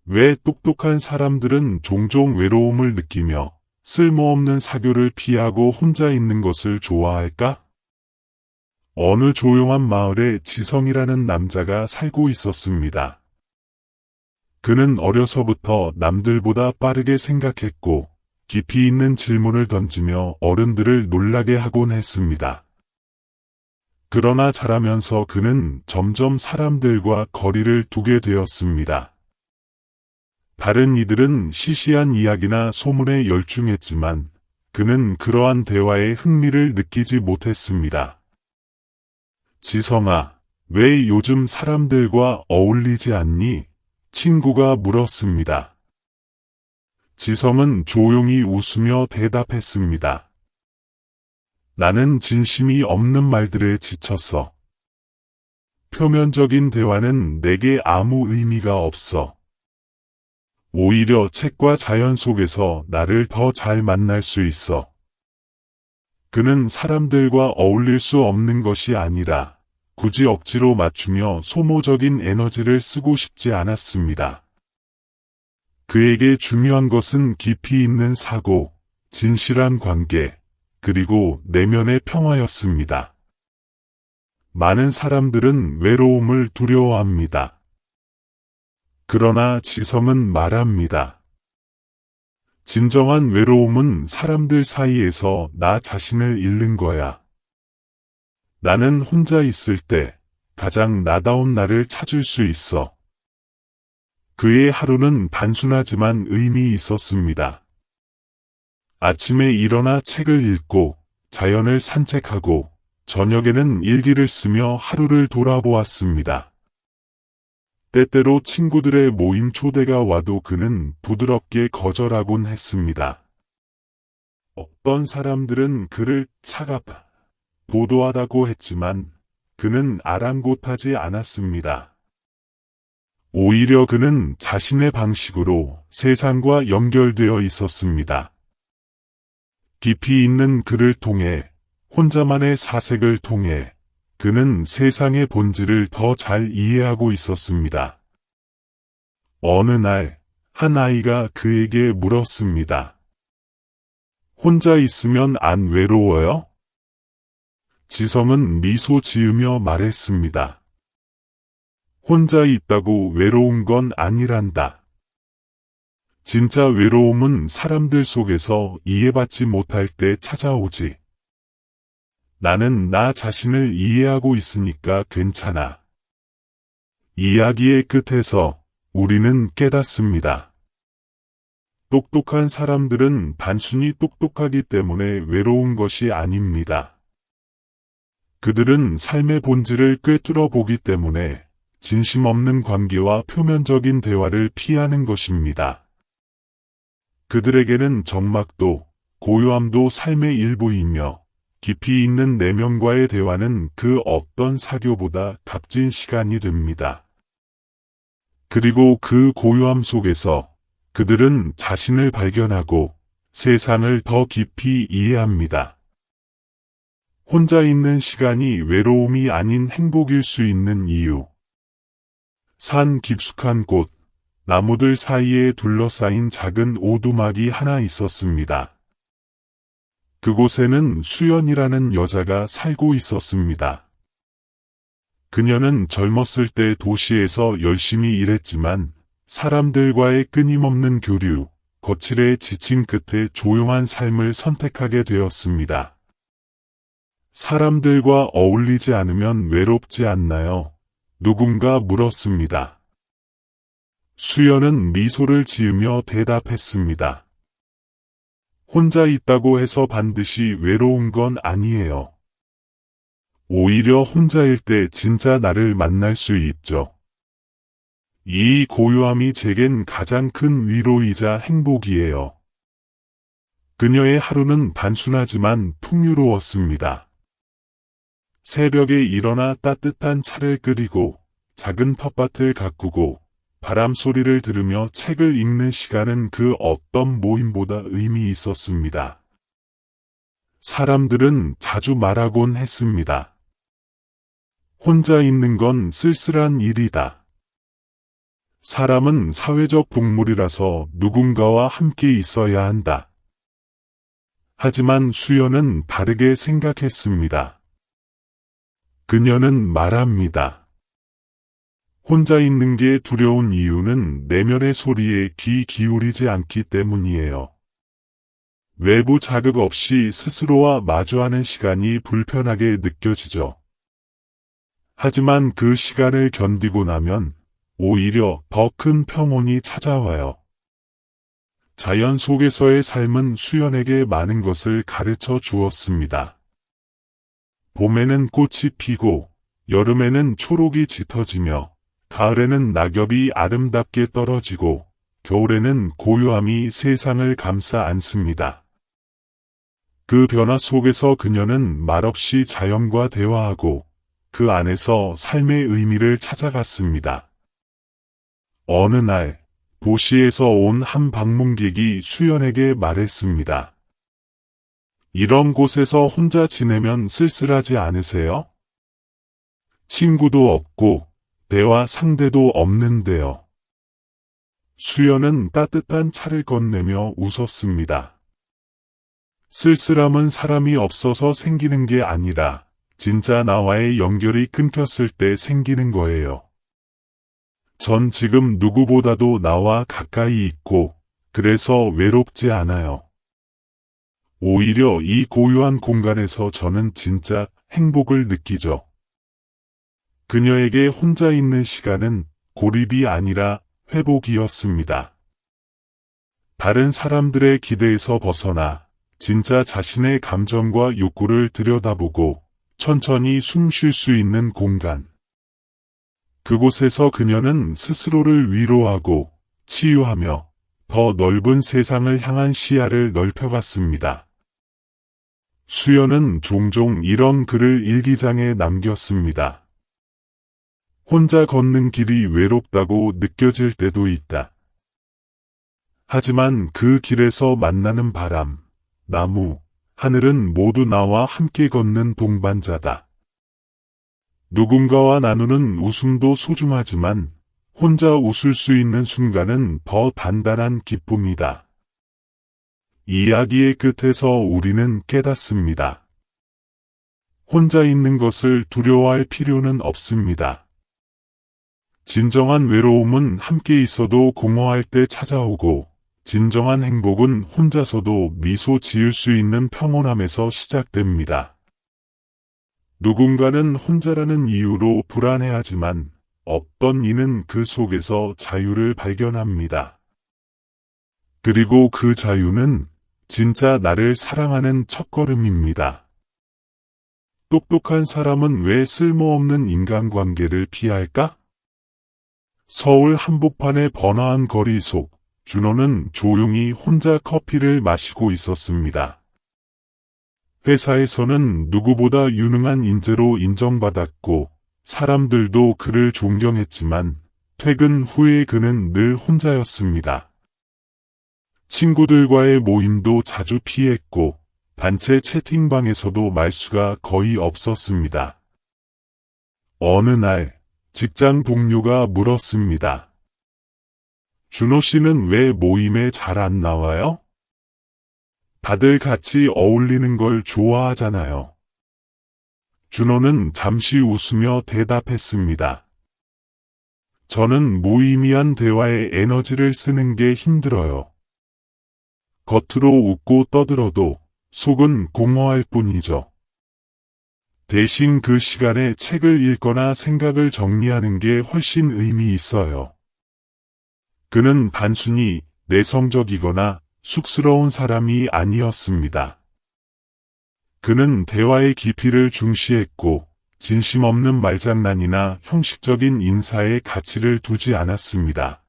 왜 똑똑한 사람들은 종종 외로움을 느끼며 쓸모없는 사교를 피하고 혼자 있는 것을 좋아할까? 어느 조용한 마을에 지성이라는 남자가 살고 있었습니다. 그는 어려서부터 남들보다 빠르게 생각했고 깊이 있는 질문을 던지며 어른들을 놀라게 하곤 했습니다. 그러나 자라면서 그는 점점 사람들과 거리를 두게 되었습니다. 다른 이들은 시시한 이야기나 소문에 열중했지만 그는 그러한 대화에 흥미를 느끼지 못했습니다. 지성아, 왜 요즘 사람들과 어울리지 않니? 친구가 물었습니다. 지성은 조용히 웃으며 대답했습니다. 나는 진심이 없는 말들에 지쳤어. 표면적인 대화는 내게 아무 의미가 없어. 오히려 책과 자연 속에서 나를 더 잘 만날 수 있어. 그는 사람들과 어울릴 수 없는 것이 아니라 굳이 억지로 맞추며 소모적인 에너지를 쓰고 싶지 않았습니다. 그에게 중요한 것은 깊이 있는 사고, 진실한 관계, 그리고 내면의 평화였습니다. 많은 사람들은 외로움을 두려워합니다. 그러나 지성은 말합니다. 진정한 외로움은 사람들 사이에서 나 자신을 잃는 거야. 나는 혼자 있을 때 가장 나다운 나를 찾을 수 있어. 그의 하루는 단순하지만 의미 있었습니다. 아침에 일어나 책을 읽고 자연을 산책하고 저녁에는 일기를 쓰며 하루를 돌아보았습니다. 때때로 친구들의 모임 초대가 와도 그는 부드럽게 거절하곤 했습니다. 어떤 사람들은 그를 차갑다, 도도하다고 했지만 그는 아랑곳하지 않았습니다. 오히려 그는 자신의 방식으로 세상과 연결되어 있었습니다. 깊이 있는 글을 통해, 혼자만의 사색을 통해 그는 세상의 본질을 더 잘 이해하고 있었습니다. 어느 날, 한 아이가 그에게 물었습니다. 혼자 있으면 안 외로워요? 지성은 미소 지으며 말했습니다. 혼자 있다고 외로운 건 아니란다. 진짜 외로움은 사람들 속에서 이해받지 못할 때 찾아오지. 나는 나 자신을 이해하고 있으니까 괜찮아. 이야기의 끝에서 우리는 깨닫습니다. 똑똑한 사람들은 단순히 똑똑하기 때문에 외로운 것이 아닙니다. 그들은 삶의 본질을 꿰뚫어 보기 때문에 진심 없는 관계와 표면적인 대화를 피하는 것입니다. 그들에게는 적막도, 고요함도 삶의 일부이며 깊이 있는 내면과의 대화는 그 어떤 사교보다 값진 시간이 됩니다. 그리고 그 고요함 속에서 그들은 자신을 발견하고 세상을 더 깊이 이해합니다. 혼자 있는 시간이 외로움이 아닌 행복일 수 있는 이유. 산 깊숙한 곳, 나무들 사이에 둘러싸인 작은 오두막이 하나 있었습니다. 그곳에는 수연이라는 여자가 살고 있었습니다. 그녀는 젊었을 때 도시에서 열심히 일했지만 사람들과의 끊임없는 교류, 거칠에 지친 끝에 조용한 삶을 선택하게 되었습니다. 사람들과 어울리지 않으면 외롭지 않나요? 누군가 물었습니다. 수연은 미소를 지으며 대답했습니다. 혼자 있다고 해서 반드시 외로운 건 아니에요. 오히려 혼자일 때 진짜 나를 만날 수 있죠. 이 고요함이 제겐 가장 큰 위로이자 행복이에요. 그녀의 하루는 단순하지만 풍요로웠습니다. 새벽에 일어나 따뜻한 차를 끓이고 작은 텃밭을 가꾸고 바람 소리를 들으며 책을 읽는 시간은 그 어떤 모임보다 의미 있었습니다. 사람들은 자주 말하곤 했습니다. 혼자 있는 건 쓸쓸한 일이다. 사람은 사회적 동물이라서 누군가와 함께 있어야 한다. 하지만 수연은 다르게 생각했습니다. 그녀는 말합니다. 혼자 있는 게 두려운 이유는 내면의 소리에 귀 기울이지 않기 때문이에요. 외부 자극 없이 스스로와 마주하는 시간이 불편하게 느껴지죠. 하지만 그 시간을 견디고 나면 오히려 더 큰 평온이 찾아와요. 자연 속에서의 삶은 수연에게 많은 것을 가르쳐 주었습니다. 봄에는 꽃이 피고, 여름에는 초록이 짙어지며, 가을에는 낙엽이 아름답게 떨어지고, 겨울에는 고요함이 세상을 감싸 안습니다. 그 변화 속에서 그녀는 말없이 자연과 대화하고, 그 안에서 삶의 의미를 찾아갔습니다. 어느 날, 도시에서 온 한 방문객이 수연에게 말했습니다. 이런 곳에서 혼자 지내면 쓸쓸하지 않으세요? 친구도 없고, 대화 상대도 없는데요. 수연은 따뜻한 차를 건네며 웃었습니다. 쓸쓸함은 사람이 없어서 생기는 게 아니라, 진짜 나와의 연결이 끊겼을 때 생기는 거예요. 전 지금 누구보다도 나와 가까이 있고, 그래서 외롭지 않아요. 오히려 이 고요한 공간에서 저는 진짜 행복을 느끼죠. 그녀에게 혼자 있는 시간은 고립이 아니라 회복이었습니다. 다른 사람들의 기대에서 벗어나 진짜 자신의 감정과 욕구를 들여다보고 천천히 숨 쉴 수 있는 공간. 그곳에서 그녀는 스스로를 위로하고 치유하며 더 넓은 세상을 향한 시야를 넓혀갔습니다. 수연은 종종 이런 글을 일기장에 남겼습니다. 혼자 걷는 길이 외롭다고 느껴질 때도 있다. 하지만 그 길에서 만나는 바람, 나무, 하늘은 모두 나와 함께 걷는 동반자다. 누군가와 나누는 웃음도 소중하지만 혼자 웃을 수 있는 순간은 더 단단한 기쁨이다. 이야기의 끝에서 우리는 깨닫습니다. 혼자 있는 것을 두려워할 필요는 없습니다. 진정한 외로움은 함께 있어도 공허할 때 찾아오고, 진정한 행복은 혼자서도 미소 지을 수 있는 평온함에서 시작됩니다. 누군가는 혼자라는 이유로 불안해하지만 어떤 이는 그 속에서 자유를 발견합니다. 그리고 그 자유는 진짜 나를 사랑하는 첫걸음입니다. 똑똑한 사람은 왜 쓸모없는 인간관계를 피할까? 서울 한복판의 번화한 거리 속 준호는 조용히 혼자 커피를 마시고 있었습니다. 회사에서는 누구보다 유능한 인재로 인정받았고 사람들도 그를 존경했지만 퇴근 후에 그는 늘 혼자였습니다. 친구들과의 모임도 자주 피했고 단체 채팅방에서도 말수가 거의 없었습니다. 어느 날 직장 동료가 물었습니다. 준호 씨는 왜 모임에 잘 안 나와요? 다들 같이 어울리는 걸 좋아하잖아요. 준호는 잠시 웃으며 대답했습니다. 저는 무의미한 대화에 에너지를 쓰는 게 힘들어요. 겉으로 웃고 떠들어도 속은 공허할 뿐이죠. 대신 그 시간에 책을 읽거나 생각을 정리하는 게 훨씬 의미 있어요. 그는 단순히 내성적이거나 쑥스러운 사람이 아니었습니다. 그는 대화의 깊이를 중시했고 진심 없는 말장난이나 형식적인 인사에 가치를 두지 않았습니다.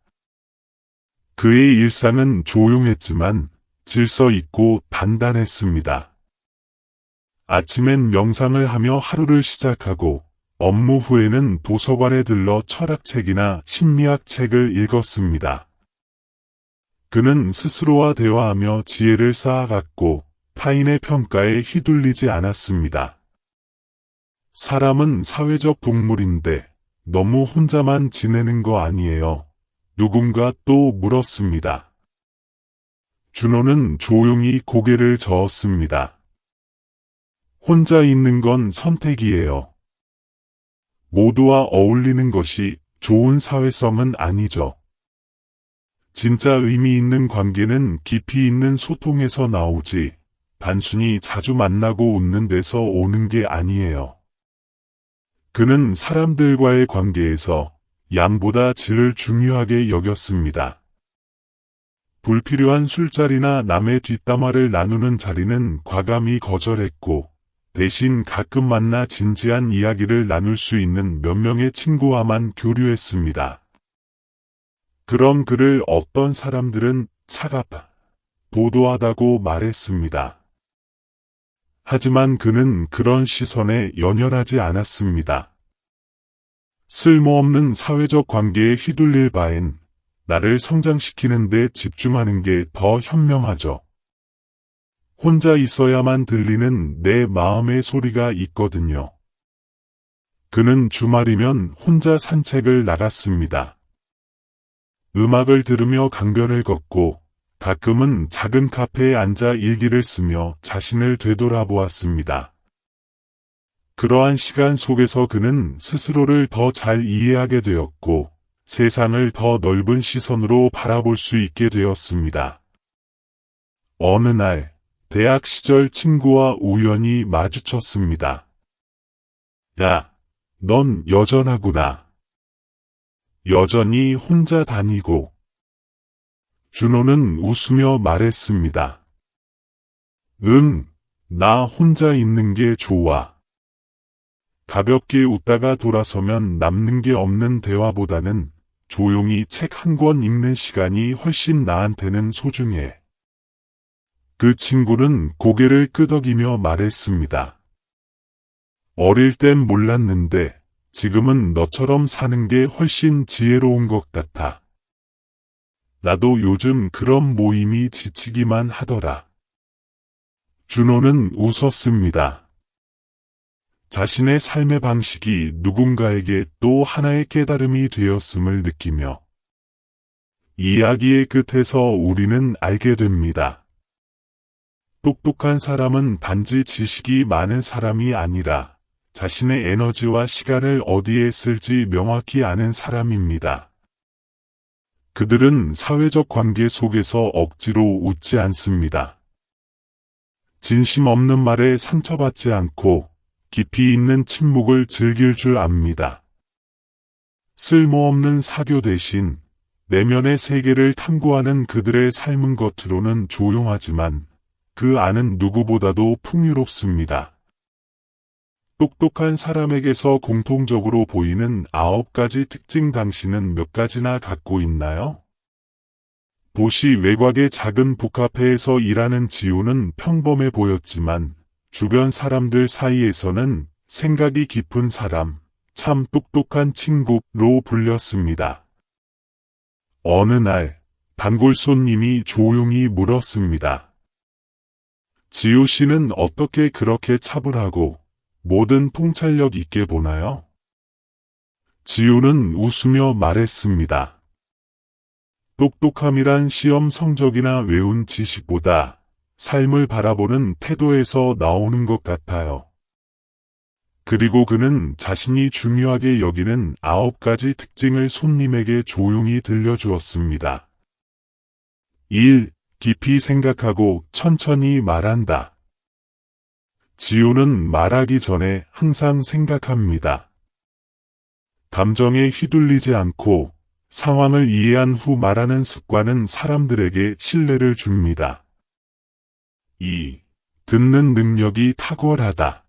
그의 일상은 조용했지만 질서 있고 단단했습니다. 아침엔 명상을 하며 하루를 시작하고 업무 후에는 도서관에 들러 철학책이나 심리학 책을 읽었습니다. 그는 스스로와 대화하며 지혜를 쌓아갔고 타인의 평가에 휘둘리지 않았습니다. 사람은 사회적 동물인데 너무 혼자만 지내는 거 아니에요. 누군가 또 물었습니다. 준호는 조용히 고개를 저었습니다. 혼자 있는 건 선택이에요. 모두와 어울리는 것이 좋은 사회성은 아니죠. 진짜 의미 있는 관계는 깊이 있는 소통에서 나오지, 단순히 자주 만나고 웃는 데서 오는 게 아니에요. 그는 사람들과의 관계에서 양보다 질을 중요하게 여겼습니다. 불필요한 술자리나 남의 뒷담화를 나누는 자리는 과감히 거절했고, 대신 가끔 만나 진지한 이야기를 나눌 수 있는 몇 명의 친구와만 교류했습니다. 그런 그를 어떤 사람들은 차갑다, 도도하다고 말했습니다. 하지만 그는 그런 시선에 연연하지 않았습니다. 쓸모없는 사회적 관계에 휘둘릴 바엔 나를 성장시키는 데 집중하는 게 더 현명하죠. 혼자 있어야만 들리는 내 마음의 소리가 있거든요. 그는 주말이면 혼자 산책을 나갔습니다. 음악을 들으며 강변을 걷고 가끔은 작은 카페에 앉아 일기를 쓰며 자신을 되돌아보았습니다. 그러한 시간 속에서 그는 스스로를 더 잘 이해하게 되었고 세상을 더 넓은 시선으로 바라볼 수 있게 되었습니다. 어느 날 대학 시절 친구와 우연히 마주쳤습니다. 야, 넌 여전하구나. 여전히 혼자 다니고. 준호는 웃으며 말했습니다. 응, 나 혼자 있는 게 좋아. 가볍게 웃다가 돌아서면 남는 게 없는 대화보다는 조용히 책 한 권 읽는 시간이 훨씬 나한테는 소중해. 그 친구는 고개를 끄덕이며 말했습니다. 어릴 땐 몰랐는데 지금은 너처럼 사는 게 훨씬 지혜로운 것 같아. 나도 요즘 그런 모임이 지치기만 하더라. 준호는 웃었습니다. 자신의 삶의 방식이 누군가에게 또 하나의 깨달음이 되었음을 느끼며 이야기의 끝에서 우리는 알게 됩니다. 똑똑한 사람은 단지 지식이 많은 사람이 아니라 자신의 에너지와 시간을 어디에 쓸지 명확히 아는 사람입니다. 그들은 사회적 관계 속에서 억지로 웃지 않습니다. 진심 없는 말에 상처받지 않고 깊이 있는 침묵을 즐길 줄 압니다. 쓸모없는 사교 대신 내면의 세계를 탐구하는 그들의 삶은 겉으로는 조용하지만 그 안은 누구보다도 풍요롭습니다. 똑똑한 사람에게서 공통적으로 보이는 9가지 특징 당신은 몇 가지나 갖고 있나요? 도시 외곽의 작은 북카페에서 일하는 지우는 평범해 보였지만 주변 사람들 사이에서는 생각이 깊은 사람, 참 똑똑한 친구로 불렸습니다. 어느 날 단골 손님이 조용히 물었습니다. 지우 씨는 어떻게 그렇게 차분하고 모든 통찰력 있게 보나요? 지우는 웃으며 말했습니다. 똑똑함이란 시험 성적이나 외운 지식보다 삶을 바라보는 태도에서 나오는 것 같아요. 그리고 그는 자신이 중요하게 여기는 9가지 특징을 손님에게 조용히 들려주었습니다. 1. 깊이 생각하고 천천히 말한다. 지우는 말하기 전에 항상 생각합니다. 감정에 휘둘리지 않고 상황을 이해한 후 말하는 습관은 사람들에게 신뢰를 줍니다. 2. 듣는 능력이 탁월하다.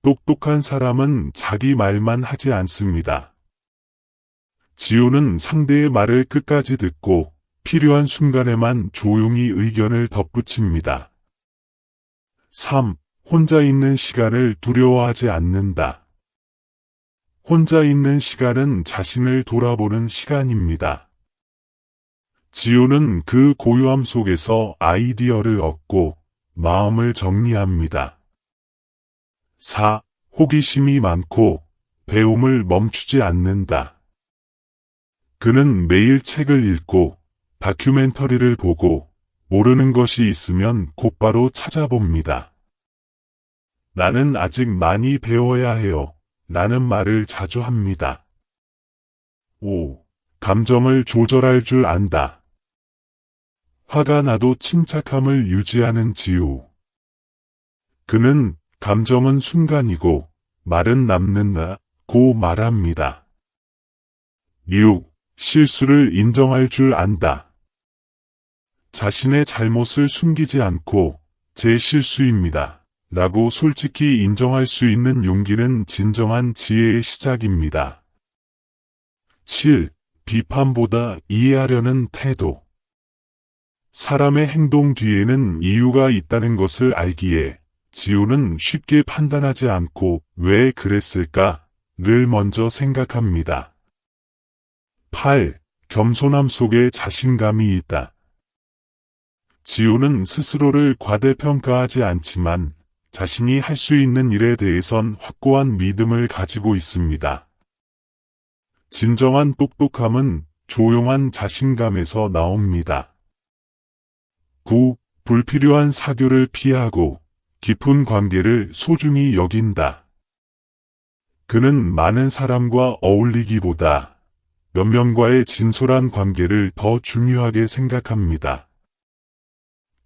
똑똑한 사람은 자기 말만 하지 않습니다. 지우는 상대의 말을 끝까지 듣고 필요한 순간에만 조용히 의견을 덧붙입니다. 3. 혼자 있는 시간을 두려워하지 않는다. 혼자 있는 시간은 자신을 돌아보는 시간입니다. 지우는 그 고요함 속에서 아이디어를 얻고 마음을 정리합니다. 4. 호기심이 많고 배움을 멈추지 않는다. 그는 매일 책을 읽고 다큐멘터리를 보고 모르는 것이 있으면 곧바로 찾아봅니다. 나는 아직 많이 배워야 해요. 라는 말을 자주 합니다. 5. 감정을 조절할 줄 안다. 화가 나도 침착함을 유지하는 지우. 그는 감정은 순간이고 말은 남는다고 말합니다. 6. 실수를 인정할 줄 안다. 자신의 잘못을 숨기지 않고 제 실수입니다. 라고 솔직히 인정할 수 있는 용기는 진정한 지혜의 시작입니다. 7. 비판보다 이해하려는 태도. 사람의 행동 뒤에는 이유가 있다는 것을 알기에 지우는 쉽게 판단하지 않고 왜 그랬을까를 먼저 생각합니다. 8. 겸손함 속에 자신감이 있다. 지우는 스스로를 과대평가하지 않지만 자신이 할 수 있는 일에 대해선 확고한 믿음을 가지고 있습니다. 진정한 똑똑함은 조용한 자신감에서 나옵니다. 9. 불필요한 사교를 피하고 깊은 관계를 소중히 여긴다. 그는 많은 사람과 어울리기보다 몇 명과의 진솔한 관계를 더 중요하게 생각합니다.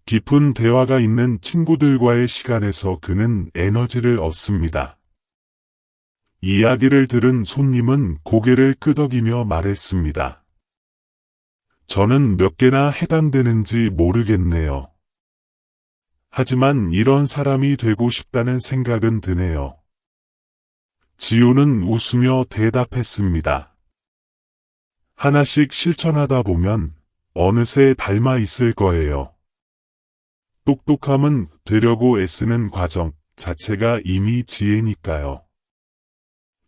깊은 대화가 있는 친구들과의 시간에서 그는 에너지를 얻습니다. 이야기를 들은 손님은 고개를 끄덕이며 말했습니다. 저는 몇 개나 해당되는지 모르겠네요. 하지만 이런 사람이 되고 싶다는 생각은 드네요. 지우는 웃으며 대답했습니다. 하나씩 실천하다 보면 어느새 닮아 있을 거예요. 똑똑함은 되려고 애쓰는 과정 자체가 이미 지혜니까요.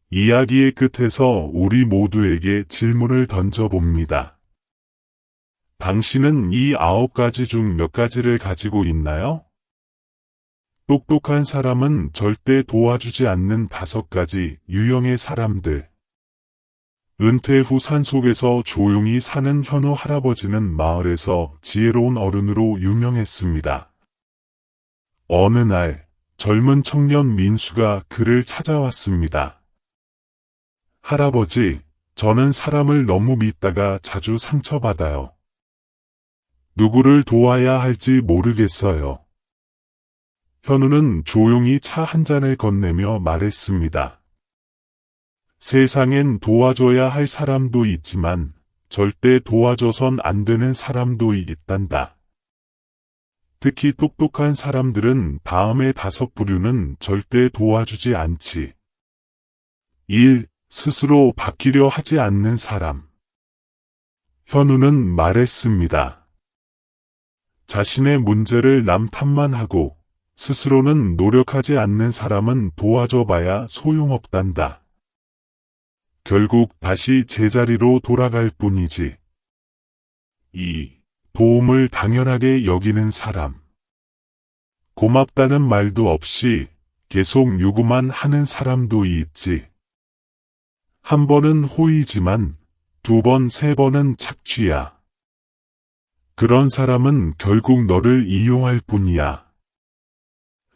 이야기의 끝에서 우리 모두에게 질문을 던져봅니다. 당신은 이 9가지 중 몇 가지를 가지고 있나요? 똑똑한 사람은 절대 도와주지 않는 5가지 유형의 사람들. 은퇴 후 산속에서 조용히 사는 현우 할아버지는 마을에서 지혜로운 어른으로 유명했습니다. 어느 날 젊은 청년 민수가 그를 찾아왔습니다. 할아버지, 저는 사람을 너무 믿다가 자주 상처받아요. 누구를 도와야 할지 모르겠어요. 현우는 조용히 차 한 잔을 건네며 말했습니다. 세상엔 도와줘야 할 사람도 있지만 절대 도와줘선 안 되는 사람도 있단다. 특히 똑똑한 사람들은 다음의 5부류는 절대 도와주지 않지. 1. 스스로 바뀌려 하지 않는 사람. 현우는 말했습니다. 자신의 문제를 남 탓만 하고 스스로는 노력하지 않는 사람은 도와줘봐야 소용없단다. 결국 다시 제자리로 돌아갈 뿐이지. 2. 도움을 당연하게 여기는 사람. 고맙다는 말도 없이 계속 요구만 하는 사람도 있지. 한 번은 호의지만 2번, 3번은 착취야. 그런 사람은 결국 너를 이용할 뿐이야.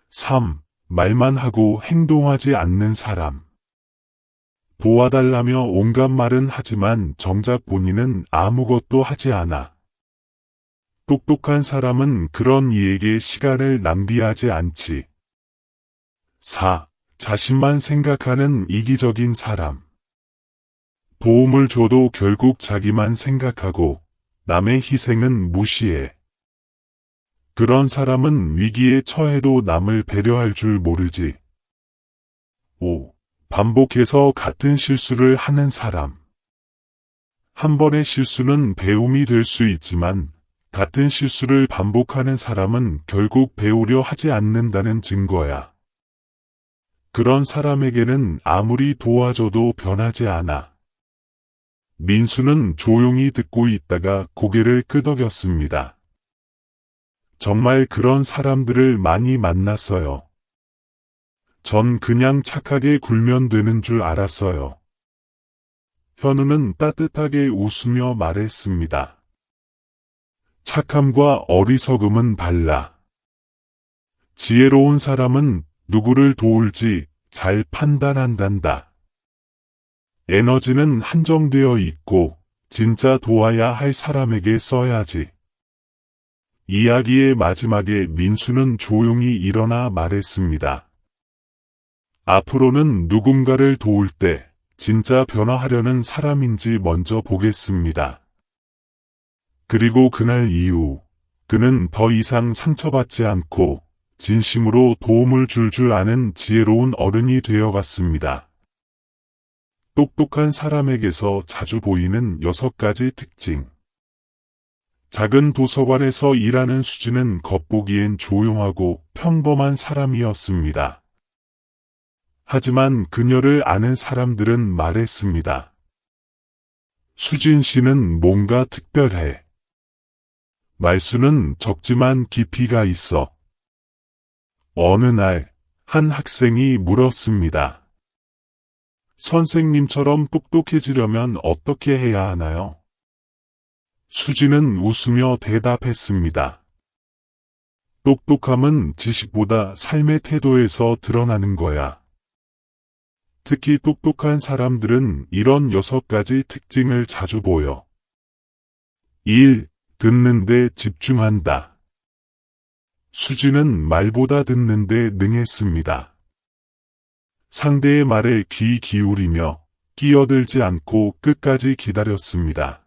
3. 말만 하고 행동하지 않는 사람. 도와달라며 온갖 말은 하지만 정작 본인은 아무것도 하지 않아. 똑똑한 사람은 그런 이에게 시간을 낭비하지 않지. 4. 자신만 생각하는 이기적인 사람. 도움을 줘도 결국 자기만 생각하고 남의 희생은 무시해. 그런 사람은 위기에 처해도 남을 배려할 줄 모르지. 5. 반복해서 같은 실수를 하는 사람. 한 번의 실수는 배움이 될 수 있지만 같은 실수를 반복하는 사람은 결국 배우려 하지 않는다는 증거야. 그런 사람에게는 아무리 도와줘도 변하지 않아. 민수는 조용히 듣고 있다가 고개를 끄덕였습니다. 정말 그런 사람들을 많이 만났어요. 전 그냥 착하게 굴면 되는 줄 알았어요. 현우는 따뜻하게 웃으며 말했습니다. 착함과 어리석음은 달라. 지혜로운 사람은 누구를 도울지 잘 판단한단다. 에너지는 한정되어 있고 진짜 도와야 할 사람에게 써야지. 이야기의 마지막에 민수는 조용히 일어나 말했습니다. 앞으로는 누군가를 도울 때 진짜 변화하려는 사람인지 먼저 보겠습니다. 그리고 그날 이후 그는 더 이상 상처받지 않고 진심으로 도움을 줄 아는 지혜로운 어른이 되어갔습니다. 똑똑한 사람에게서 자주 보이는 6가지 특징. 작은 도서관에서 일하는 수지는 겉보기엔 조용하고 평범한 사람이었습니다. 하지만 그녀를 아는 사람들은 말했습니다. 수진 씨는 뭔가 특별해. 말수는 적지만 깊이가 있어. 어느 날, 한 학생이 물었습니다. 선생님처럼 똑똑해지려면 어떻게 해야 하나요? 수지는 웃으며 대답했습니다. 똑똑함은 지식보다 삶의 태도에서 드러나는 거야. 특히 똑똑한 사람들은 이런 6가지 특징을 자주 보여. 1. 듣는데 집중한다. 수지는 말보다 듣는데 능했습니다. 상대의 말에 귀 기울이며 끼어들지 않고 끝까지 기다렸습니다.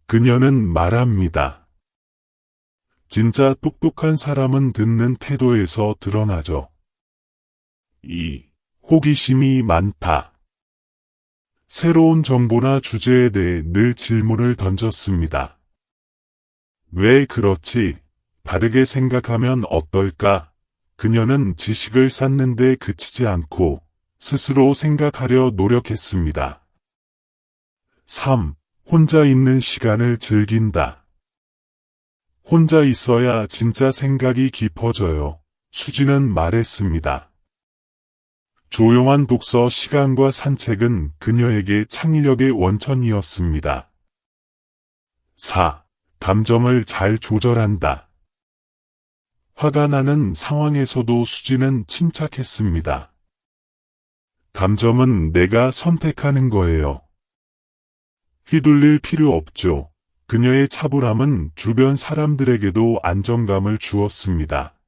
그녀는 말합니다. 진짜 똑똑한 사람은 듣는 태도에서 드러나죠. 2. 호기심이 많다. 새로운 정보나 주제에 대해 늘 질문을 던졌습니다. 왜 그렇지? 다르게 생각하면 어떨까? 그녀는 지식을 쌓는데 그치지 않고 스스로 생각하려 노력했습니다. 3. 혼자 있는 시간을 즐긴다. 혼자 있어야 진짜 생각이 깊어져요. 수지는 말했습니다. 조용한 독서 시간과 산책은 그녀에게 창의력의 원천이었습니다. 4. 감정을 잘 조절한다. 화가 나는 상황에서도 수지는 침착했습니다. 감정은 내가 선택하는 거예요. 휘둘릴 필요 없죠. 그녀의 차분함은 주변 사람들에게도 안정감을 주었습니다.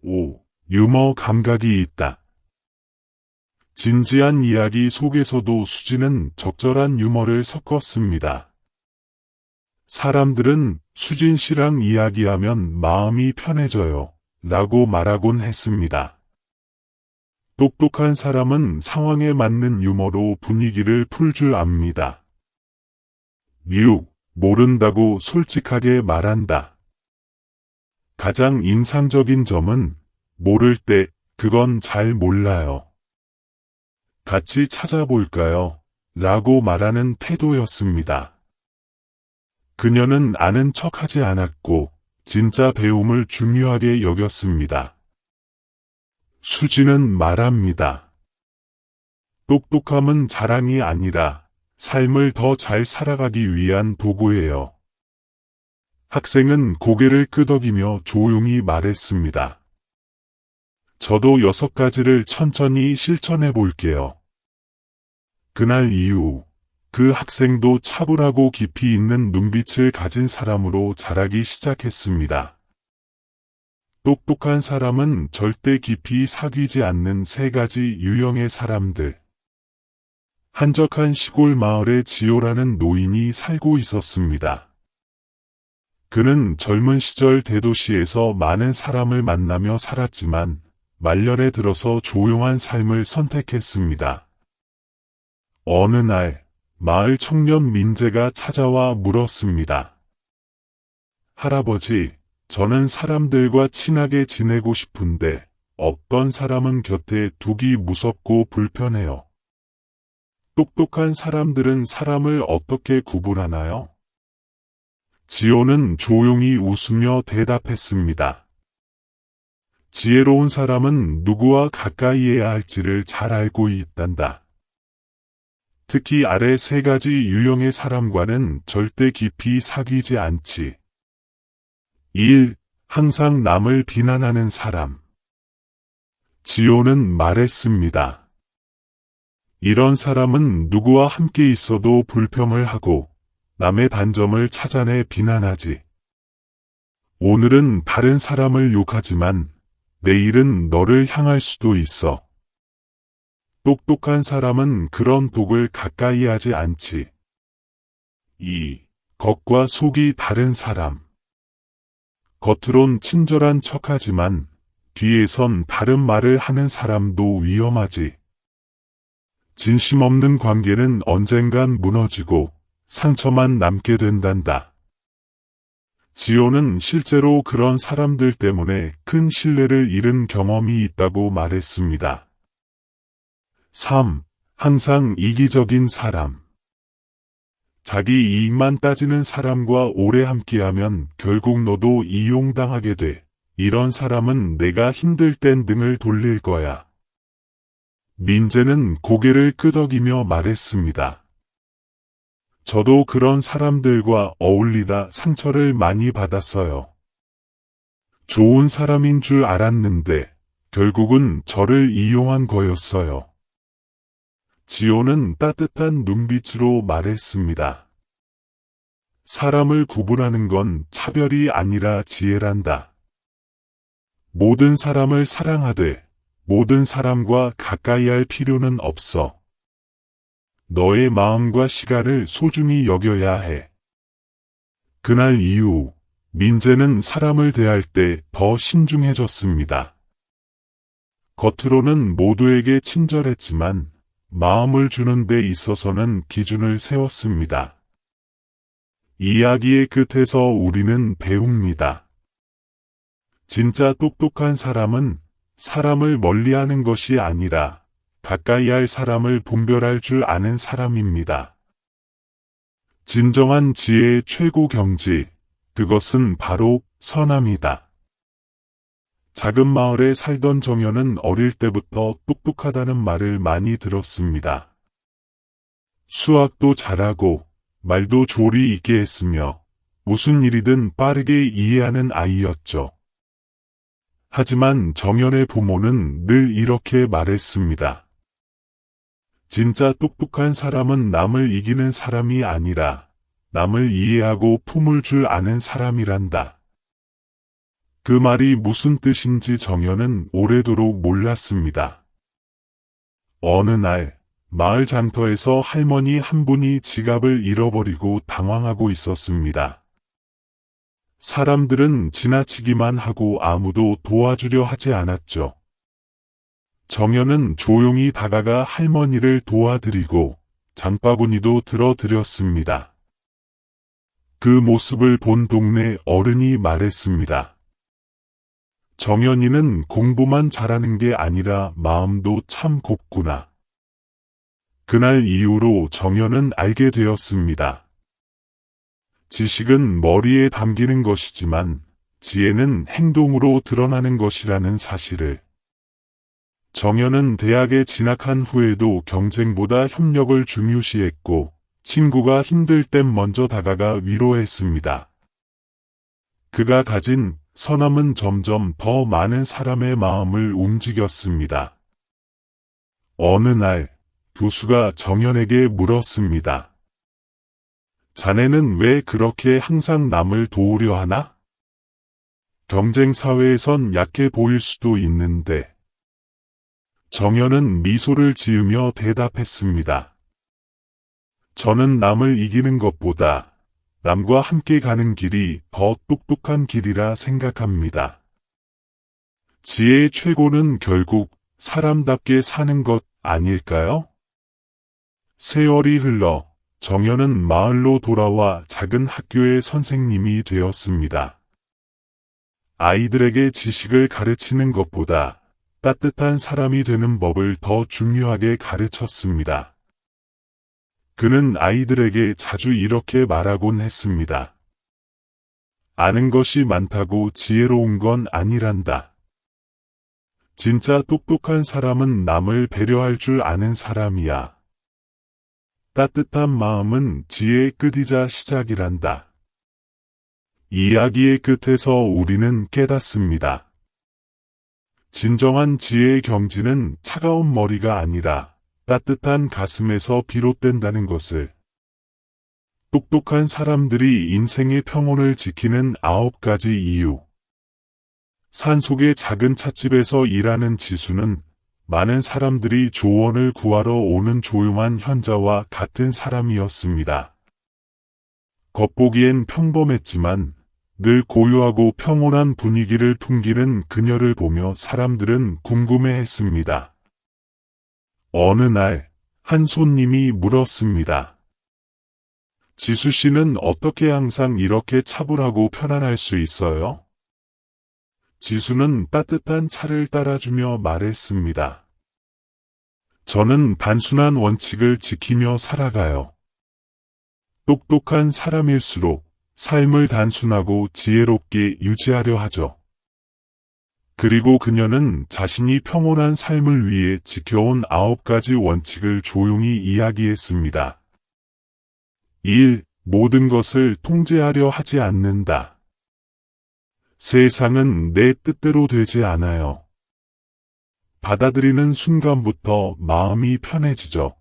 5. 유머 감각이 있다. 진지한 이야기 속에서도 수지는 적절한 유머를 섞었습니다. 사람들은 수진 씨랑 이야기하면 마음이 편해져요. 라고 말하곤 했습니다. 똑똑한 사람은 상황에 맞는 유머로 분위기를 풀 줄 압니다. 6. 모른다고 솔직하게 말한다. 가장 인상적인 점은 모를 때 그건 잘 몰라요. 같이 찾아볼까요? 라고 말하는 태도였습니다. 그녀는 아는 척하지 않았고 진짜 배움을 중요하게 여겼습니다. 수지는 말합니다. 똑똑함은 자랑이 아니라 삶을 더 잘 살아가기 위한 도구예요. 학생은 고개를 끄덕이며 조용히 말했습니다. 저도 6가지를 천천히 실천해 볼게요. 그날 이후 그 학생도 차분하고 깊이 있는 눈빛을 가진 사람으로 자라기 시작했습니다. 똑똑한 사람은 절대 깊이 사귀지 않는 3가지 유형의 사람들. 한적한 시골 마을에 지호라는 노인이 살고 있었습니다. 그는 젊은 시절 대도시에서 많은 사람을 만나며 살았지만 말년에 들어서 조용한 삶을 선택했습니다. 어느 날 마을 청년 민재가 찾아와 물었습니다. 할아버지, 저는 사람들과 친하게 지내고 싶은데 어떤 사람은 곁에 두기 무섭고 불편해요. 똑똑한 사람들은 사람을 어떻게 구분하나요? 지호는 조용히 웃으며 대답했습니다. 지혜로운 사람은 누구와 가까이 해야 할지를 잘 알고 있단다. 특히 아래 세 가지 유형의 사람과는 절대 깊이 사귀지 않지. 1. 항상 남을 비난하는 사람. 지호는 말했습니다. 이런 사람은 누구와 함께 있어도 불평을 하고 남의 단점을 찾아내 비난하지. 오늘은 다른 사람을 욕하지만 내일은 너를 향할 수도 있어. 똑똑한 사람은 그런 독을 가까이 하지 않지. 2. 겉과 속이 다른 사람. 겉으론 친절한 척하지만 뒤에선 다른 말을 하는 사람도 위험하지. 진심 없는 관계는 언젠간 무너지고 상처만 남게 된단다. 지호는 실제로 그런 사람들 때문에 큰 신뢰를 잃은 경험이 있다고 말했습니다. 3. 항상 이기적인 사람. 자기 이익만 따지는 사람과 오래 함께하면 결국 너도 이용당하게 돼. 이런 사람은 내가 힘들 땐 등을 돌릴 거야. 민재는 고개를 끄덕이며 말했습니다. 저도 그런 사람들과 어울리다 상처를 많이 받았어요. 좋은 사람인 줄 알았는데 결국은 저를 이용한 거였어요. 지호는 따뜻한 눈빛으로 말했습니다. 사람을 구분하는 건 차별이 아니라 지혜란다. 모든 사람을 사랑하되 모든 사람과 가까이 할 필요는 없어. 너의 마음과 시간을 소중히 여겨야 해. 그날 이후 민재는 사람을 대할 때 더 신중해졌습니다. 겉으로는 모두에게 친절했지만 마음을 주는 데 있어서는 기준을 세웠습니다. 이야기의 끝에서 우리는 배웁니다. 진짜 똑똑한 사람은 사람을 멀리하는 것이 아니라 가까이 할 사람을 분별할 줄 아는 사람입니다. 진정한 지혜의 최고 경지, 그것은 바로 선함이다. 작은 마을에 살던 정연은 어릴 때부터 똑똑하다는 말을 많이 들었습니다. 수학도 잘하고 말도 조리 있게 했으며 무슨 일이든 빠르게 이해하는 아이였죠. 하지만 정연의 부모는 늘 이렇게 말했습니다. 진짜 똑똑한 사람은 남을 이기는 사람이 아니라 남을 이해하고 품을 줄 아는 사람이란다. 그 말이 무슨 뜻인지 정연은 오래도록 몰랐습니다. 어느 날 마을 장터에서 할머니 한 분이 지갑을 잃어버리고 당황하고 있었습니다. 사람들은 지나치기만 하고 아무도 도와주려 하지 않았죠. 정연은 조용히 다가가 할머니를 도와드리고 장바구니도 들어드렸습니다. 그 모습을 본 동네 어른이 말했습니다. 정연이는 공부만 잘하는 게 아니라 마음도 참 곱구나. 그날 이후로 정연은 알게 되었습니다. 지식은 머리에 담기는 것이지만 지혜는 행동으로 드러나는 것이라는 사실을. 정연은 대학에 진학한 후에도 경쟁보다 협력을 중요시했고 친구가 힘들 땐 먼저 다가가 위로했습니다. 그가 가진 선함은 점점 더 많은 사람의 마음을 움직였습니다. 어느 날 교수가 정연에게 물었습니다. 자네는 왜 그렇게 항상 남을 도우려 하나? 경쟁 사회에선 약해 보일 수도 있는데. 정연은 미소를 지으며 대답했습니다. 저는 남을 이기는 것보다 남과 함께 가는 길이 더 똑똑한 길이라 생각합니다. 지혜의 최고는 결국 사람답게 사는 것 아닐까요? 세월이 흘러 정연은 마을로 돌아와 작은 학교의 선생님이 되었습니다. 아이들에게 지식을 가르치는 것보다 따뜻한 사람이 되는 법을 더 중요하게 가르쳤습니다. 그는 아이들에게 자주 이렇게 말하곤 했습니다. 아는 것이 많다고 지혜로운 건 아니란다. 진짜 똑똑한 사람은 남을 배려할 줄 아는 사람이야. 따뜻한 마음은 지혜의 끝이자 시작이란다. 이야기의 끝에서 우리는 깨닫습니다. 진정한 지혜의 경지는 차가운 머리가 아니라 따뜻한 가슴에서 비롯된다는 것을. 똑똑한 사람들이 인생의 평온을 지키는 9가지 이유. 산속의 작은 찻집에서 일하는 지수는 많은 사람들이 조언을 구하러 오는 조용한 현자와 같은 사람이었습니다. 겉보기엔 평범했지만 늘 고요하고 평온한 분위기를 풍기는 그녀를 보며 사람들은 궁금해했습니다. 어느 날, 한 손님이 물었습니다. 지수 씨는 어떻게 항상 이렇게 차분하고 편안할 수 있어요? 지수는 따뜻한 차를 따라주며 말했습니다. 저는 단순한 원칙을 지키며 살아가요. 똑똑한 사람일수록 삶을 단순하고 지혜롭게 유지하려 하죠. 그리고 그녀는 자신이 평온한 삶을 위해 지켜온 9가지 원칙을 조용히 이야기했습니다. 1. 모든 것을 통제하려 하지 않는다. 세상은 내 뜻대로 되지 않아요. 받아들이는 순간부터 마음이 편해지죠.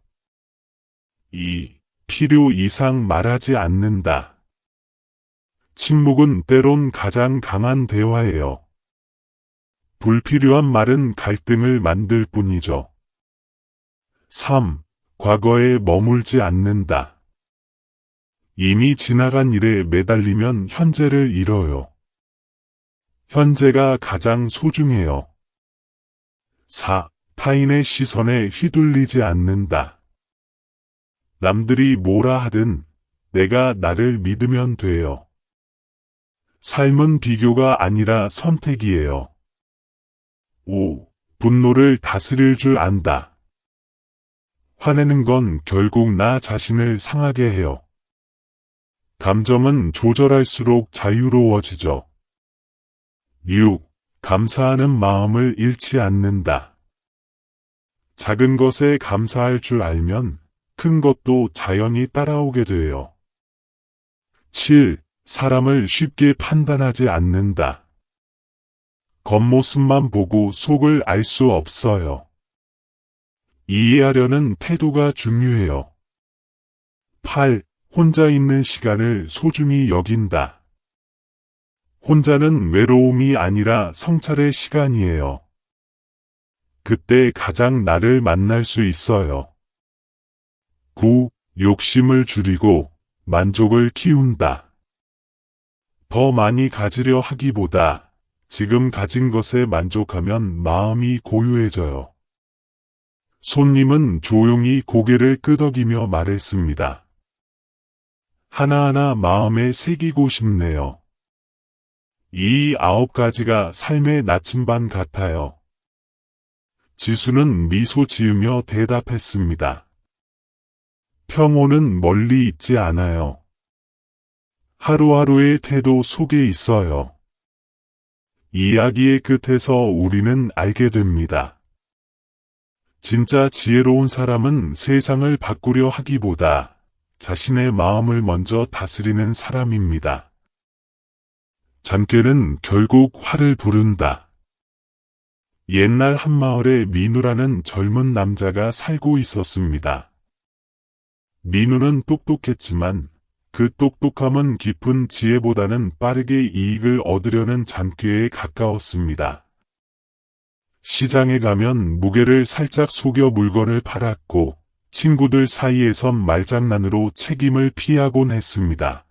2. 필요 이상 말하지 않는다. 침묵은 때론 가장 강한 대화예요. 불필요한 말은 갈등을 만들 뿐이죠. 3. 과거에 머물지 않는다. 이미 지나간 일에 매달리면 현재를 잃어요. 현재가 가장 소중해요. 4. 타인의 시선에 휘둘리지 않는다. 남들이 뭐라 하든 내가 나를 믿으면 돼요. 삶은 비교가 아니라 선택이에요. 5. 분노를 다스릴 줄 안다. 화내는 건 결국 나 자신을 상하게 해요. 감정은 조절할수록 자유로워지죠. 6. 감사하는 마음을 잃지 않는다. 작은 것에 감사할 줄 알면 큰 것도 자연히 따라오게 돼요. 7. 사람을 쉽게 판단하지 않는다. 겉모습만 보고 속을 알 수 없어요. 이해하려는 태도가 중요해요. 8. 혼자 있는 시간을 소중히 여긴다. 혼자는 외로움이 아니라 성찰의 시간이에요. 그때 가장 나를 만날 수 있어요. 9. 욕심을 줄이고 만족을 키운다. 더 많이 가지려 하기보다 지금 가진 것에 만족하면 마음이 고요해져요. 손님은 조용히 고개를 끄덕이며 말했습니다. 하나하나 마음에 새기고 싶네요. 이 9가지가 삶의 나침반 같아요. 지수는 미소 지으며 대답했습니다. 평온은 멀리 있지 않아요. 하루하루의 태도 속에 있어요. 이야기의 끝에서 우리는 알게 됩니다. 진짜 지혜로운 사람은 세상을 바꾸려 하기보다 자신의 마음을 먼저 다스리는 사람입니다. 잠결은 결국 화를 부른다. 옛날 한 마을에 민우라는 젊은 남자가 살고 있었습니다. 민우는 똑똑했지만 그 똑똑함은 깊은 지혜보다는 빠르게 이익을 얻으려는 잔꾀에 가까웠습니다. 시장에 가면 무게를 살짝 속여 물건을 팔았고 친구들 사이에선 말장난으로 책임을 피하곤 했습니다.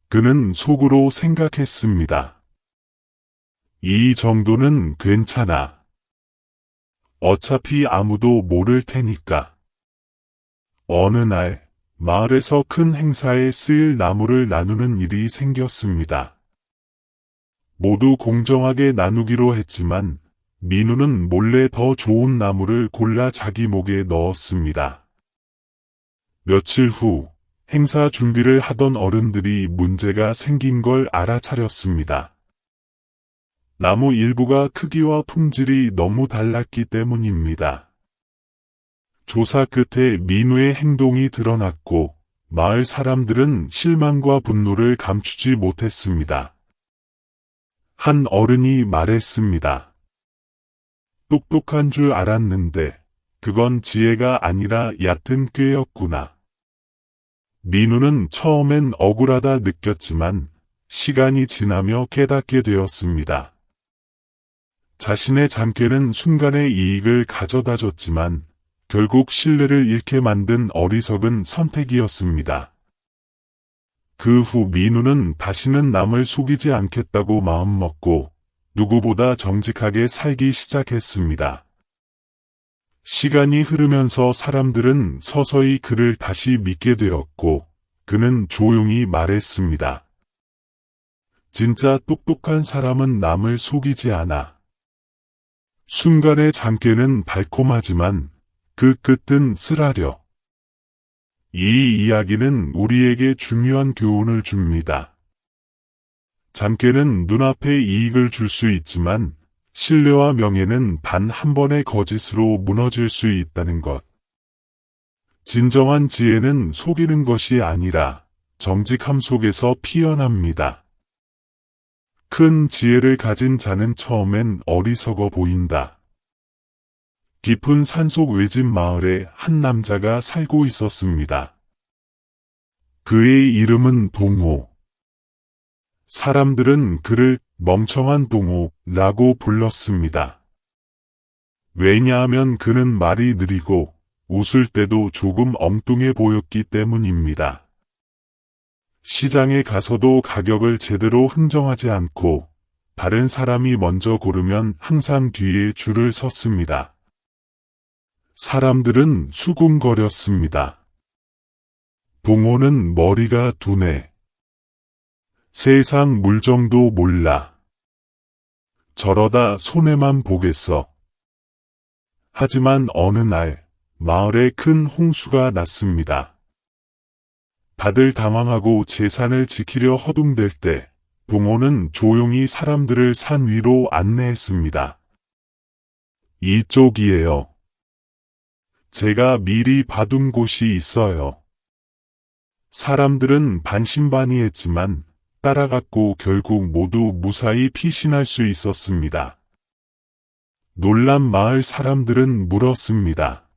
그는 속으로 생각했습니다. 이 정도는 괜찮아. 어차피 아무도 모를 테니까. 어느 날 마을에서 큰 행사에 쓰일 나무를 나누는 일이 생겼습니다. 모두 공정하게 나누기로 했지만 민우는 몰래 더 좋은 나무를 골라 자기 목에 넣었습니다. 며칠 후 행사 준비를 하던 어른들이 문제가 생긴 걸 알아차렸습니다. 나무 일부가 크기와 품질이 너무 달랐기 때문입니다. 조사 끝에 민우의 행동이 드러났고 마을 사람들은 실망과 분노를 감추지 못했습니다. 한 어른이 말했습니다. 똑똑한 줄 알았는데 그건 지혜가 아니라 얕은 꾀였구나. 민우는 처음엔 억울하다 느꼈지만 시간이 지나며 깨닫게 되었습니다. 자신의 잠꾀는 순간의 이익을 가져다 줬지만 결국 신뢰를 잃게 만든 어리석은 선택이었습니다. 그 후 민우는 다시는 남을 속이지 않겠다고 마음먹고 누구보다 정직하게 살기 시작했습니다. 시간이 흐르면서 사람들은 서서히 그를 다시 믿게 되었고 그는 조용히 말했습니다. 진짜 똑똑한 사람은 남을 속이지 않아. 순간의 잠깨는 달콤하지만 그 끝은 쓰라려. 이 이야기는 우리에게 중요한 교훈을 줍니다. 잠깨는 눈앞에 이익을 줄 수 있지만 신뢰와 명예는 단 한 번의 거짓으로 무너질 수 있다는 것. 진정한 지혜는 속이는 것이 아니라 정직함 속에서 피어납니다. 큰 지혜를 가진 자는 처음엔 어리석어 보인다. 깊은 산속 외진 마을에 한 남자가 살고 있었습니다. 그의 이름은 동호. 사람들은 그를 멍청한 동호라고 불렀습니다. 왜냐하면 그는 말이 느리고 웃을 때도 조금 엉뚱해 보였기 때문입니다. 시장에 가서도 가격을 제대로 흥정하지 않고 다른 사람이 먼저 고르면 항상 뒤에 줄을 섰습니다. 사람들은 수군거렸습니다. 동호는 머리가 둔해. 세상 물정도 몰라. 저러다 손해만 보겠어. 하지만 어느 날 마을에 큰 홍수가 났습니다. 다들 당황하고 재산을 지키려 허둥댈 때 동호는 조용히 사람들을 산 위로 안내했습니다. 이쪽이에요. 제가 미리 봐둔 곳이 있어요. 사람들은 반신반의했지만 따라갔고 결국 모두 무사히 피신할 수 있었습니다. 놀란 마을 사람들은 물었습니다.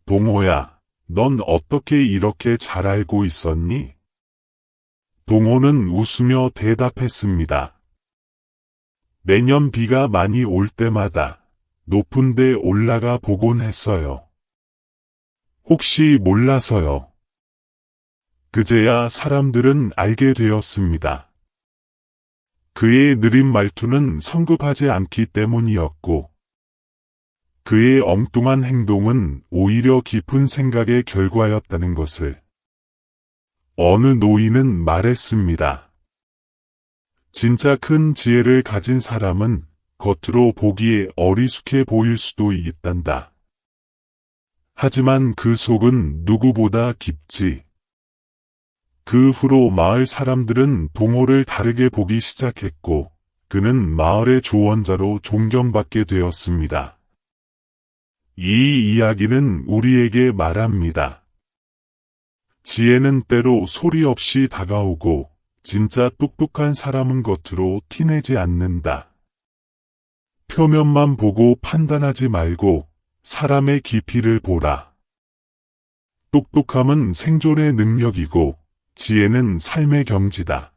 동호야, 넌 어떻게 이렇게 잘 알고 있었니? 동호는 웃으며 대답했습니다. 매년 비가 많이 올 때마다 높은 데 올라가 보곤 했어요. 혹시 몰라서요. 그제야 사람들은 알게 되었습니다. 그의 느린 말투는 성급하지 않기 때문이었고 그의 엉뚱한 행동은 오히려 깊은 생각의 결과였다는 것을. 어느 노인은 말했습니다. 진짜 큰 지혜를 가진 사람은 겉으로 보기에 어리숙해 보일 수도 있단다. 하지만 그 속은 누구보다 깊지. 그 후로 마을 사람들은 동호를 다르게 보기 시작했고 그는 마을의 조언자로 존경받게 되었습니다. 이 이야기는 우리에게 말합니다. 지혜는 때로 소리 없이 다가오고 진짜 똑똑한 사람은 겉으로 티내지 않는다. 표면만 보고 판단하지 말고 사람의 깊이를 보라. 똑똑함은 생존의 능력이고 지혜는 삶의 경지다.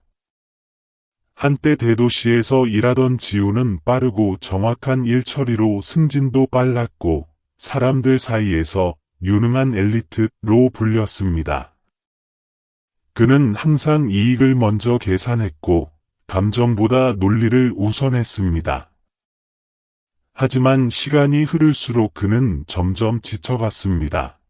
한때 대도시에서 일하던 지우는 빠르고 정확한 일처리로 승진도 빨랐고 사람들 사이에서 유능한 엘리트로 불렸습니다. 그는 항상 이익을 먼저 계산했고 감정보다 논리를 우선했습니다. 하지만 시간이 흐를수록 그는 점점 지쳐갔습니다.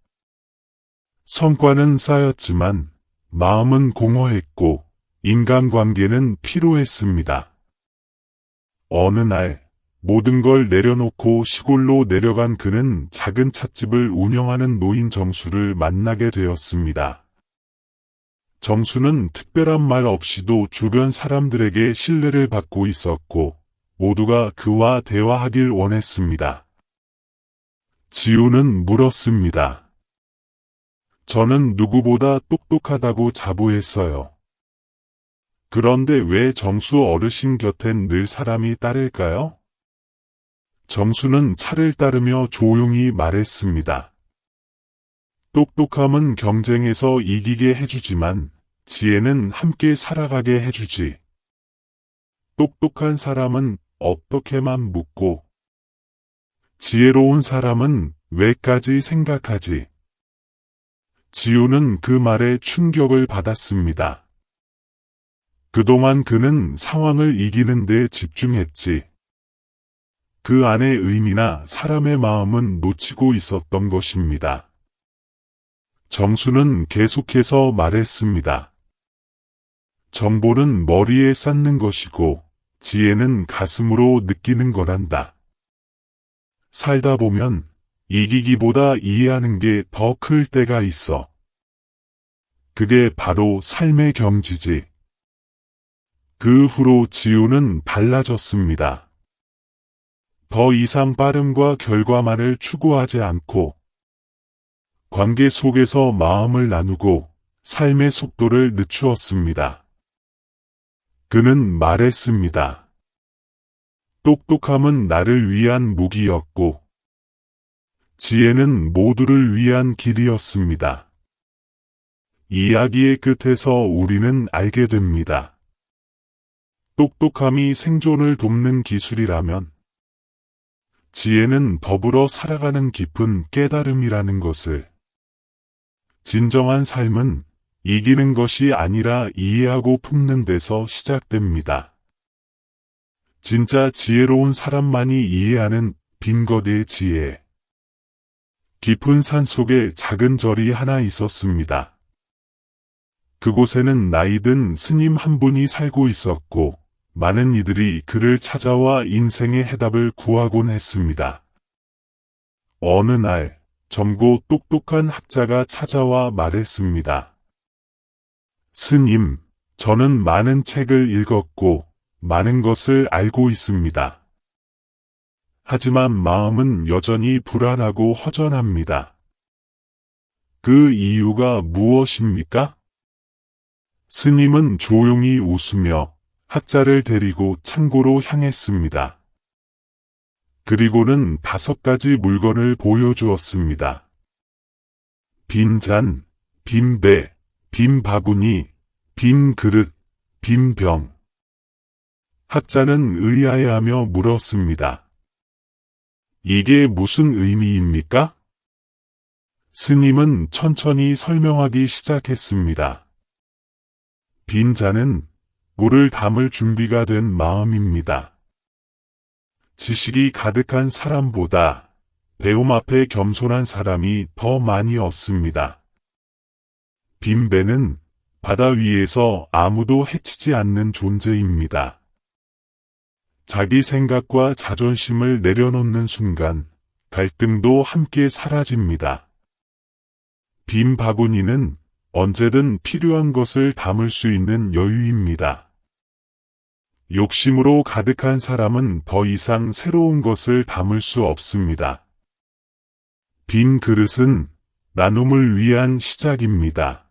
성과는 쌓였지만 마음은 공허했고 인간관계는 피로했습니다. 어느 날 모든 걸 내려놓고 시골로 내려간 그는 작은 찻집을 운영하는 노인 정수를 만나게 되었습니다. 정수는 특별한 말 없이도 주변 사람들에게 신뢰를 받고 있었고 모두가 그와 대화하길 원했습니다. 지우는 물었습니다. 저는 누구보다 똑똑하다고 자부했어요. 그런데 왜 정수 어르신 곁엔 늘 사람이 따를까요? 정수는 차를 따르며 조용히 말했습니다. 똑똑함은 경쟁에서 이기게 해주지만 지혜는 함께 살아가게 해주지. 똑똑한 사람은 어떻게만 묻고 지혜로운 사람은 왜까지 생각하지. 지우는 그 말에 충격을 받았습니다. 그동안 그는 상황을 이기는 데 집중했지. 그 안의 의미나 사람의 마음은 놓치고 있었던 것입니다. 정수는 계속해서 말했습니다. 정보는 머리에 쌓는 것이고 지혜는 가슴으로 느끼는 거란다. 살다 보면 이기기보다 이해하는 게 더 클 때가 있어. 그게 바로 삶의 경지지. 그 후로 지우는 달라졌습니다. 더 이상 빠름과 결과만을 추구하지 않고 관계 속에서 마음을 나누고 삶의 속도를 늦추었습니다. 그는 말했습니다. 똑똑함은 나를 위한 무기였고 지혜는 모두를 위한 길이었습니다. 이야기의 끝에서 우리는 알게 됩니다. 똑똑함이 생존을 돕는 기술이라면 지혜는 더불어 살아가는 깊은 깨달음이라는 것을. 진정한 삶은 이기는 것이 아니라 이해하고 품는 데서 시작됩니다. 진짜 지혜로운 사람만이 이해하는 빈거대의 지혜. 깊은 산 속에 작은 절이 하나 있었습니다. 그곳에는 나이든 스님 한 분이 살고 있었고 많은 이들이 그를 찾아와 인생의 해답을 구하곤 했습니다. 어느 날 젊고 똑똑한 학자가 찾아와 말했습니다. 스님, 저는 많은 책을 읽었고 많은 것을 알고 있습니다. 하지만 마음은 여전히 불안하고 허전합니다. 그 이유가 무엇입니까? 스님은 조용히 웃으며 학자를 데리고 창고로 향했습니다. 그리고는 5가지 물건을 보여주었습니다. 빈 잔, 빈 배, 빈 바구니, 빈 그릇, 빈 병. 학자는 의아해하며 물었습니다. 이게 무슨 의미입니까? 스님은 천천히 설명하기 시작했습니다. 빈 잔은 물을 담을 준비가 된 마음입니다. 지식이 가득한 사람보다 배움 앞에 겸손한 사람이 더 많이 얻습니다. 빈 배는 바다 위에서 아무도 해치지 않는 존재입니다. 자기 생각과 자존심을 내려놓는 순간 갈등도 함께 사라집니다. 빈 바구니는 언제든 필요한 것을 담을 수 있는 여유입니다. 욕심으로 가득한 사람은 더 이상 새로운 것을 담을 수 없습니다. 빈 그릇은 나눔을 위한 시작입니다.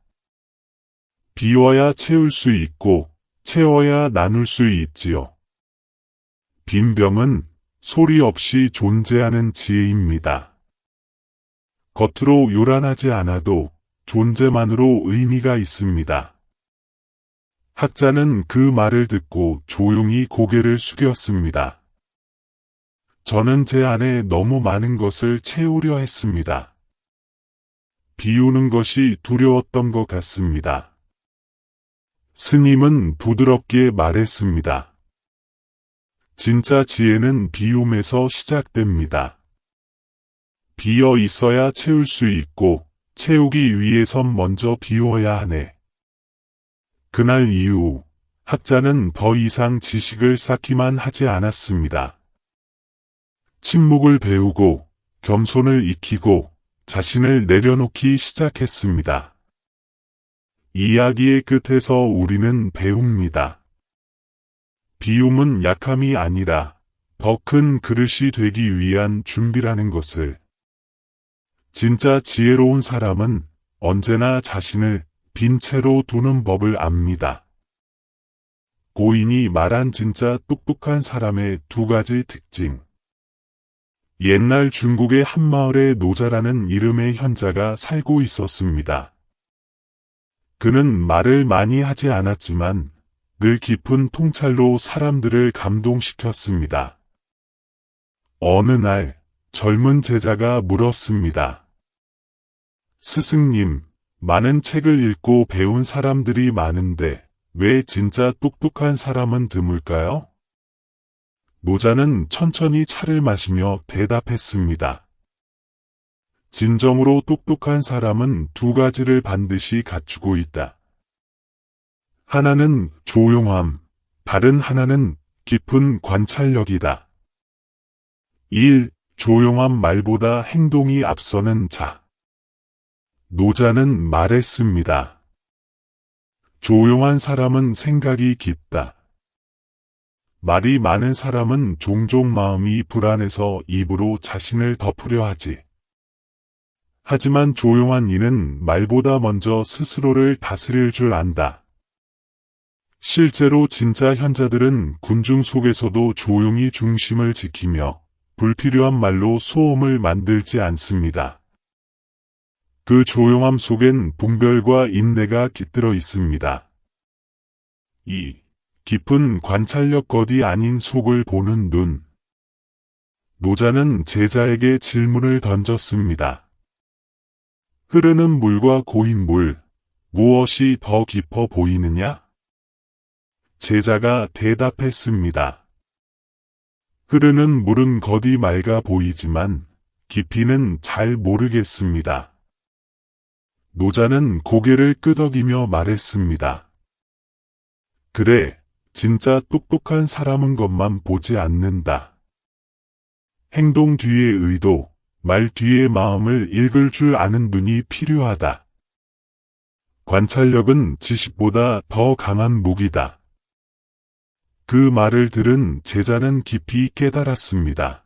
비워야 채울 수 있고 채워야 나눌 수 있지요. 빈 병은 소리 없이 존재하는 지혜입니다. 겉으로 요란하지 않아도 존재만으로 의미가 있습니다. 학자는 그 말을 듣고 조용히 고개를 숙였습니다. 저는 제 안에 너무 많은 것을 채우려 했습니다. 비우는 것이 두려웠던 것 같습니다. 스님은 부드럽게 말했습니다. 진짜 지혜는 비움에서 시작됩니다. 비어 있어야 채울 수 있고 채우기 위해선 먼저 비워야 하네. 그날 이후 학자는 더 이상 지식을 쌓기만 하지 않았습니다. 침묵을 배우고 겸손을 익히고 자신을 내려놓기 시작했습니다. 이야기의 끝에서 우리는 배웁니다. 비움은 약함이 아니라 더 큰 그릇이 되기 위한 준비라는 것을. 진짜 지혜로운 사람은 언제나 자신을 빈 채로 두는 법을 압니다. 고인이 말한 진짜 똑똑한 사람의 두 가지 특징. 옛날 중국의 한 마을에 노자라는 이름의 현자가 살고 있었습니다. 그는 말을 많이 하지 않았지만 늘 깊은 통찰로 사람들을 감동시켰습니다. 어느 날 젊은 제자가 물었습니다. 스승님, 많은 책을 읽고 배운 사람들이 많은데 왜 진짜 똑똑한 사람은 드물까요? 노자는 천천히 차를 마시며 대답했습니다. 진정으로 똑똑한 사람은 두 가지를 반드시 갖추고 있다. 하나는 조용함, 다른 하나는 깊은 관찰력이다. 1. 조용한 말보다 행동이 앞서는 자. 노자는 말했습니다. 조용한 사람은 생각이 깊다. 말이 많은 사람은 종종 마음이 불안해서 입으로 자신을 덮으려 하지. 하지만 조용한 이는 말보다 먼저 스스로를 다스릴 줄 안다. 실제로 진짜 현자들은 군중 속에서도 조용히 중심을 지키며 불필요한 말로 소음을 만들지 않습니다. 그 조용함 속엔 분별과 인내가 깃들어 있습니다. 2. 깊은 관찰력거디 아닌 속을 보는 눈. 노자는 제자에게 질문을 던졌습니다. 흐르는 물과 고인 물, 무엇이 더 깊어 보이느냐? 제자가 대답했습니다. 흐르는 물은 거디 맑아 보이지만 깊이는 잘 모르겠습니다. 노자는 고개를 끄덕이며 말했습니다. 그래, 진짜 똑똑한 사람은 것만 보지 않는다. 행동 뒤의 의도, 말 뒤의 마음을 읽을 줄 아는 눈이 필요하다. 관찰력은 지식보다 더 강한 무기다. 그 말을 들은 제자는 깊이 깨달았습니다.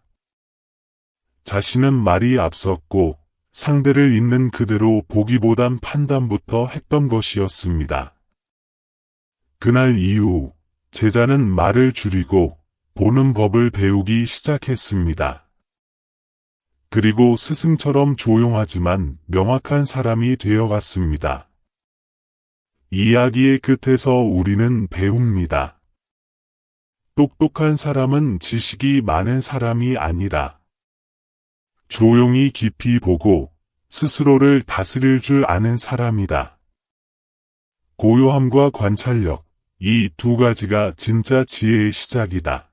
자신은 말이 앞섰고 상대를 있는 그대로 보기보단 판단부터 했던 것이었습니다. 그날 이후 제자는 말을 줄이고 보는 법을 배우기 시작했습니다. 그리고 스승처럼 조용하지만 명확한 사람이 되어갔습니다. 이야기의 끝에서 우리는 배웁니다. 똑똑한 사람은 지식이 많은 사람이 아니라 조용히 깊이 보고 스스로를 다스릴 줄 아는 사람이다. 고요함과 관찰력, 이 두 가지가 진짜 지혜의 시작이다.